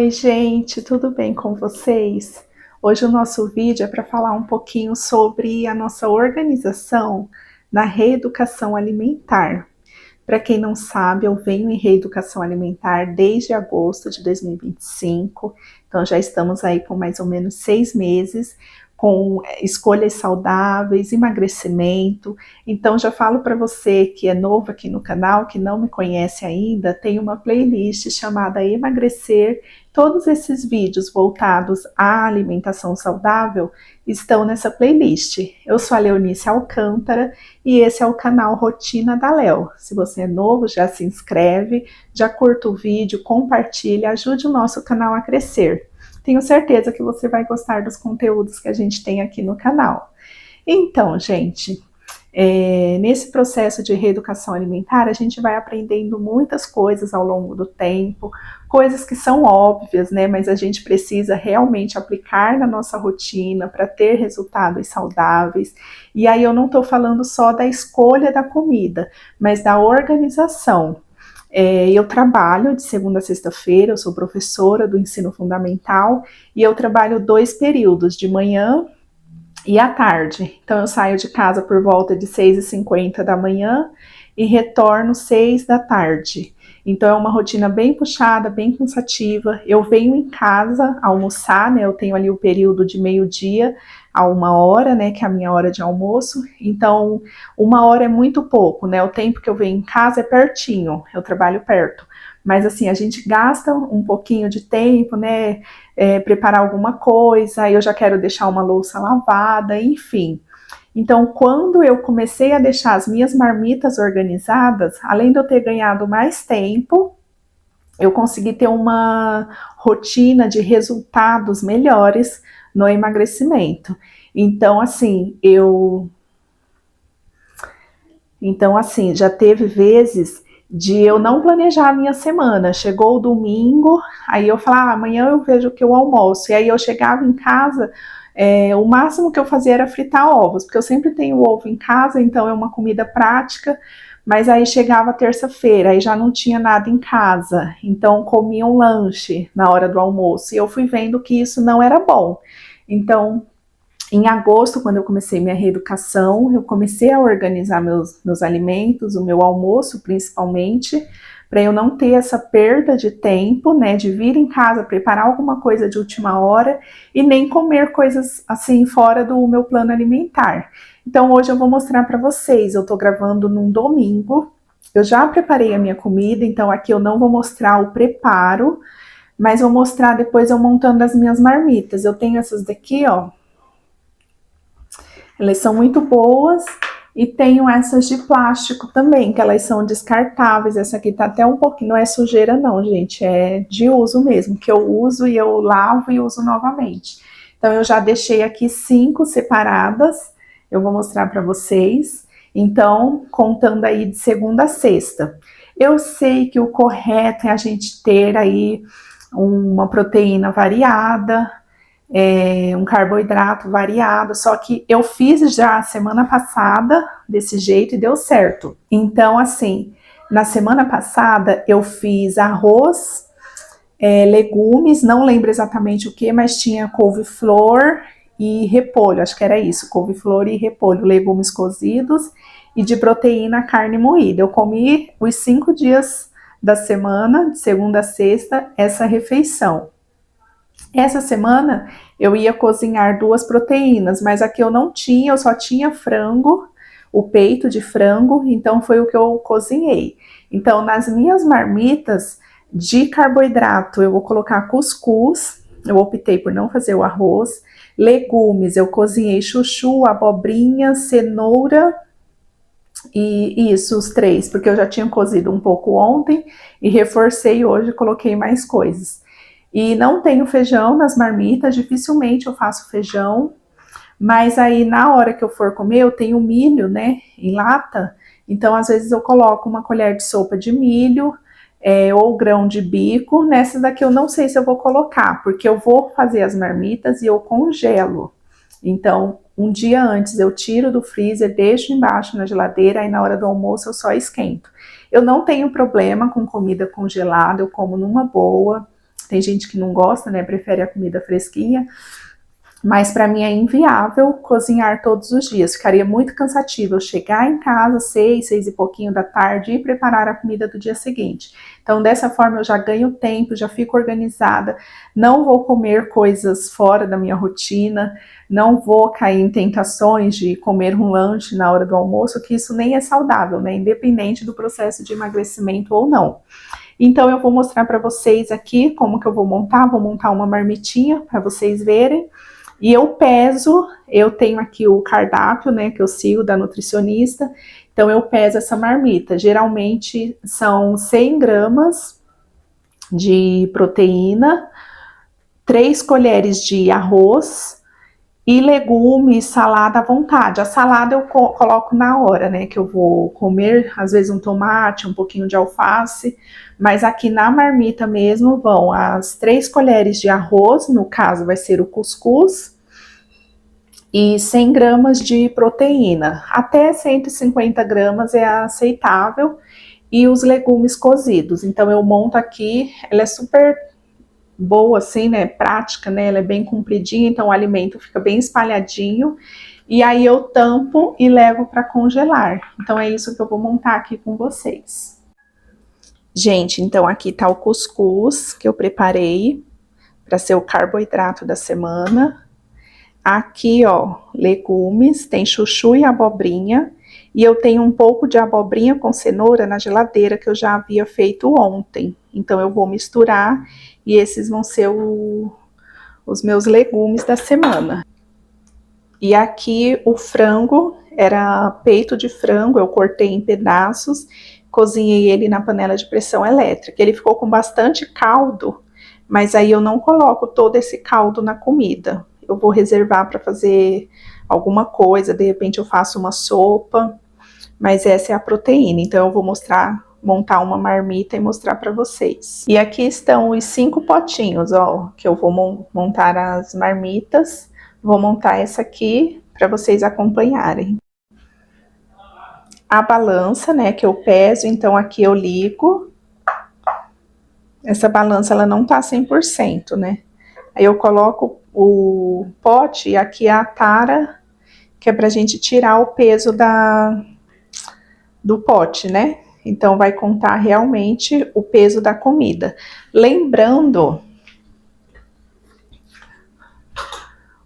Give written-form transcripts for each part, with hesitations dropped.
Oi, gente, tudo bem com vocês? Hoje o nosso vídeo é para falar um pouquinho sobre a nossa organização na reeducação alimentar. Para quem não sabe, eu venho em reeducação alimentar desde agosto de 2025, então já estamos aí com mais ou menos 6 meses, com escolhas saudáveis, emagrecimento. Então já falo para você que é novo aqui no canal, que não me conhece ainda, tem uma playlist chamada Emagrecer. Todos esses vídeos voltados à alimentação saudável estão nessa playlist. Eu sou a Leonice Alcântara e esse é o canal Rotina da Léo. Se você é novo, já se inscreve, já curta o vídeo, compartilha, ajude o nosso canal a crescer. Tenho certeza que você vai gostar dos conteúdos que a gente tem aqui no canal. Então, gente, nesse processo de reeducação alimentar, a gente vai aprendendo muitas coisas ao longo do tempo, coisas que são óbvias, né? Mas a gente precisa realmente aplicar na nossa rotina para ter resultados saudáveis. E aí eu não estou falando só da escolha da comida, mas da organização. Eu trabalho de segunda a sexta-feira, eu sou professora do ensino fundamental e eu trabalho 2 períodos, de manhã e à tarde. Então eu saio de casa por volta de 6h50 da manhã e retorno 6 da tarde. Então é uma rotina bem puxada, bem cansativa. Eu venho em casa almoçar, né? Eu tenho ali o período de meio-dia a 1 hora, né? Que é a minha hora de almoço. Então 1 hora é muito pouco, né? O tempo que eu venho em casa é pertinho, eu trabalho perto. Mas assim, a gente gasta um pouquinho de tempo, né? Preparar alguma coisa, aí eu já quero deixar uma louça lavada, enfim. Então, quando eu comecei a deixar as minhas marmitas organizadas, além de eu ter ganhado mais tempo, eu consegui ter uma rotina de resultados melhores no emagrecimento. Então, já teve vezes de eu não planejar a minha semana. Chegou o domingo, aí eu falava, amanhã eu vejo o que eu almoço. E aí eu chegava em casa, o máximo que eu fazia era fritar ovos, porque eu sempre tenho ovo em casa, então é uma comida prática. Mas aí chegava terça-feira, aí já não tinha nada em casa, então comia um lanche na hora do almoço. E eu fui vendo que isso não era bom. Então, em agosto, quando eu comecei minha reeducação, eu comecei a organizar meus alimentos, o meu almoço principalmente, para eu não ter essa perda de tempo, né, de vir em casa, preparar alguma coisa de última hora e nem comer coisas assim fora do meu plano alimentar. Então hoje eu vou mostrar para vocês, eu tô gravando num domingo, eu já preparei a minha comida, então aqui eu não vou mostrar o preparo, mas vou mostrar depois eu montando as minhas marmitas. Eu tenho essas daqui, ó. Elas são muito boas e tenho essas de plástico também, que elas são descartáveis. Essa aqui tá até um pouquinho, não é sujeira não, gente, é de uso mesmo, que eu uso e eu lavo e uso novamente. Então eu já deixei aqui 5 separadas, eu vou mostrar para vocês. Então, contando aí de segunda a sexta. Eu sei que o correto é a gente ter aí uma proteína variada, um carboidrato variado, só que eu fiz já semana passada desse jeito e deu certo. Então, assim, na semana passada eu fiz arroz, legumes, não lembro exatamente o que, mas tinha couve-flor e repolho, acho que era isso, couve-flor e repolho, legumes cozidos e de proteína carne moída. Eu comi os 5 dias da semana, de segunda a sexta, essa refeição. Essa semana eu ia cozinhar 2 proteínas, mas aqui eu não tinha, eu só tinha frango, o peito de frango, então foi o que eu cozinhei. Então, nas minhas marmitas de carboidrato, eu vou colocar cuscuz, eu optei por não fazer o arroz. Legumes, eu cozinhei chuchu, abobrinha, cenoura e isso, os 3, porque eu já tinha cozido um pouco ontem e reforcei hoje, coloquei mais coisas. E não tenho feijão nas marmitas, dificilmente eu faço feijão, mas aí na hora que eu for comer eu tenho milho, né, em lata, então às vezes eu coloco uma colher de sopa de milho, ou grão de bico. Nessa daqui eu não sei se eu vou colocar, porque eu vou fazer as marmitas e eu congelo. Então, um dia antes eu tiro do freezer, deixo embaixo na geladeira, aí na hora do almoço eu só esquento. Eu não tenho problema com comida congelada, eu como numa boa. Tem gente que não gosta, né? Prefere a comida fresquinha. Mas para mim é inviável cozinhar todos os dias. Ficaria muito cansativo eu chegar em casa 6 e pouquinho da tarde e preparar a comida do dia seguinte. Então dessa forma eu já ganho tempo, já fico organizada, não vou comer coisas fora da minha rotina, não vou cair em tentações de comer um lanche na hora do almoço, que isso nem é saudável, né? Independente do processo de emagrecimento ou não. Então eu vou mostrar para vocês aqui como que eu vou montar uma marmitinha para vocês verem. E eu peso, eu tenho aqui o cardápio, né, que eu sigo da nutricionista, então eu peso essa marmita. Geralmente são 100 gramas de proteína, 3 colheres de arroz e legumes, salada à vontade. A salada eu coloco na hora, né, que eu vou comer, às vezes um tomate, um pouquinho de alface, mas aqui na marmita mesmo vão as 3 colheres de arroz, no caso vai ser o cuscuz, e 100 gramas de proteína. Até 150 gramas é aceitável, e os legumes cozidos. Então eu monto aqui, ela é super boa assim, né, prática, né, ela é bem compridinha, então o alimento fica bem espalhadinho, e aí eu tampo e levo para congelar. Então é isso que eu vou montar aqui com vocês. Gente, então aqui tá o cuscuz que eu preparei para ser o carboidrato da semana. Aqui, ó, legumes, tem chuchu e abobrinha, e eu tenho um pouco de abobrinha com cenoura na geladeira que eu já havia feito ontem. Então eu vou misturar e esses vão ser os meus legumes da semana. E aqui o frango, era peito de frango, eu cortei em pedaços, cozinhei ele na panela de pressão elétrica. Ele ficou com bastante caldo, mas aí eu não coloco todo esse caldo na comida. Eu vou reservar para fazer alguma coisa, de repente eu faço uma sopa, mas essa é a proteína. Então eu vou montar uma marmita e mostrar para vocês. E aqui estão os 5 potinhos, ó, que eu vou montar as marmitas. Vou montar essa aqui para vocês acompanharem. A balança, né, que eu peso, então aqui eu ligo. Essa balança, ela não tá 100%, né? Aí eu coloco o pote e aqui a tara, que é pra gente tirar o peso do pote, né? Então vai contar realmente o peso da comida. Lembrando,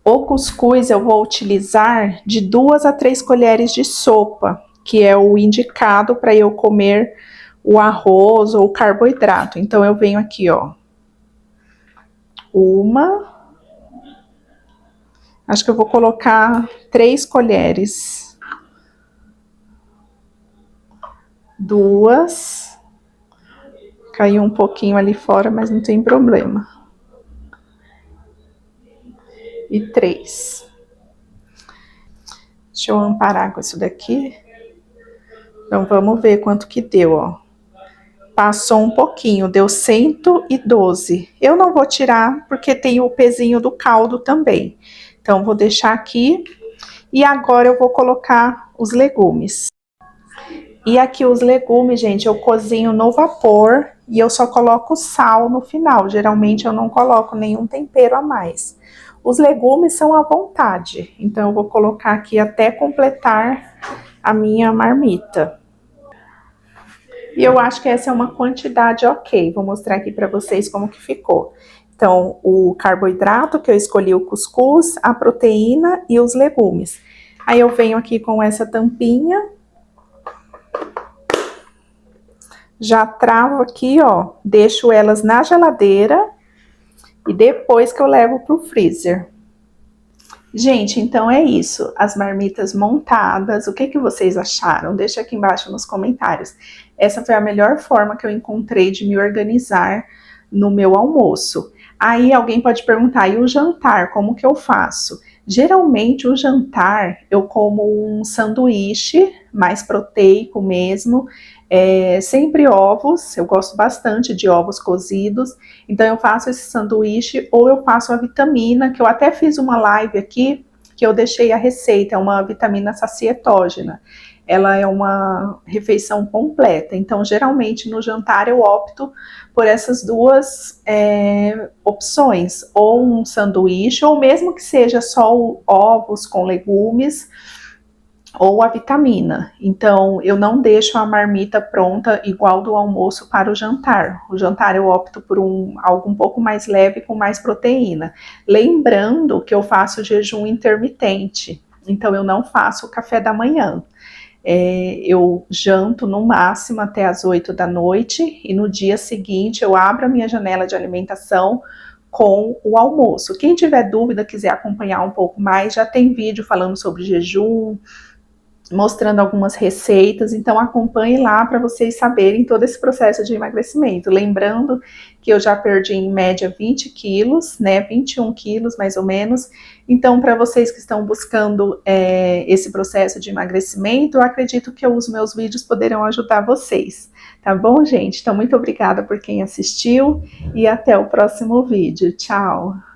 o cuscuz eu vou utilizar de 2 a 3 colheres de sopa, que é o indicado para eu comer o arroz ou o carboidrato. Então eu venho aqui, ó, acho que eu vou colocar 3 colheres, 2, caiu um pouquinho ali fora, mas não tem problema, e 3. Deixa eu amparar com isso daqui. Então vamos ver quanto que deu, ó. Passou um pouquinho, deu 112. Eu não vou tirar porque tem o pezinho do caldo também. Então vou deixar aqui e agora eu vou colocar os legumes. E aqui os legumes, gente, eu cozinho no vapor e eu só coloco sal no final. Geralmente eu não coloco nenhum tempero a mais. Os legumes são à vontade, então eu vou colocar aqui até completar a minha marmita. E eu acho que essa é uma quantidade ok. Vou mostrar aqui para vocês como que ficou. Então, o carboidrato, que eu escolhi o cuscuz, a proteína e os legumes. Aí eu venho aqui com essa tampinha. Já travo aqui, ó, deixo elas na geladeira e depois que eu levo pro freezer. Gente, então é isso, as marmitas montadas, o que que vocês acharam? Deixa aqui embaixo nos comentários. Essa foi a melhor forma que eu encontrei de me organizar no meu almoço. Aí alguém pode perguntar, e o jantar, como que eu faço? Geralmente o jantar eu como um sanduíche mais proteico mesmo, sempre ovos, eu gosto bastante de ovos cozidos, então eu faço esse sanduíche ou eu faço a vitamina, que eu até fiz uma live aqui, que eu deixei a receita, é uma vitamina sacietógena. ela é uma refeição completa. Então, geralmente no jantar eu opto por essas duas opções, ou um sanduíche, ou mesmo que seja só ovos com legumes, ou a vitamina. Então, eu não deixo a marmita pronta igual do almoço para o jantar. O jantar eu opto por algo um pouco mais leve com mais proteína. Lembrando que eu faço jejum intermitente, então eu não faço o café da manhã. Eu janto no máximo até as 8 da noite e no dia seguinte eu abro a minha janela de alimentação com o almoço. Quem tiver dúvida, quiser acompanhar um pouco mais, já tem vídeo falando sobre jejum, mostrando algumas receitas, então acompanhe lá para vocês saberem todo esse processo de emagrecimento. Lembrando que eu já perdi em média 20 quilos, né, 21 quilos mais ou menos, então para vocês que estão buscando esse processo de emagrecimento, eu acredito que os meus vídeos poderão ajudar vocês, tá bom, gente? Então muito obrigada por quem assistiu e até o próximo vídeo. Tchau!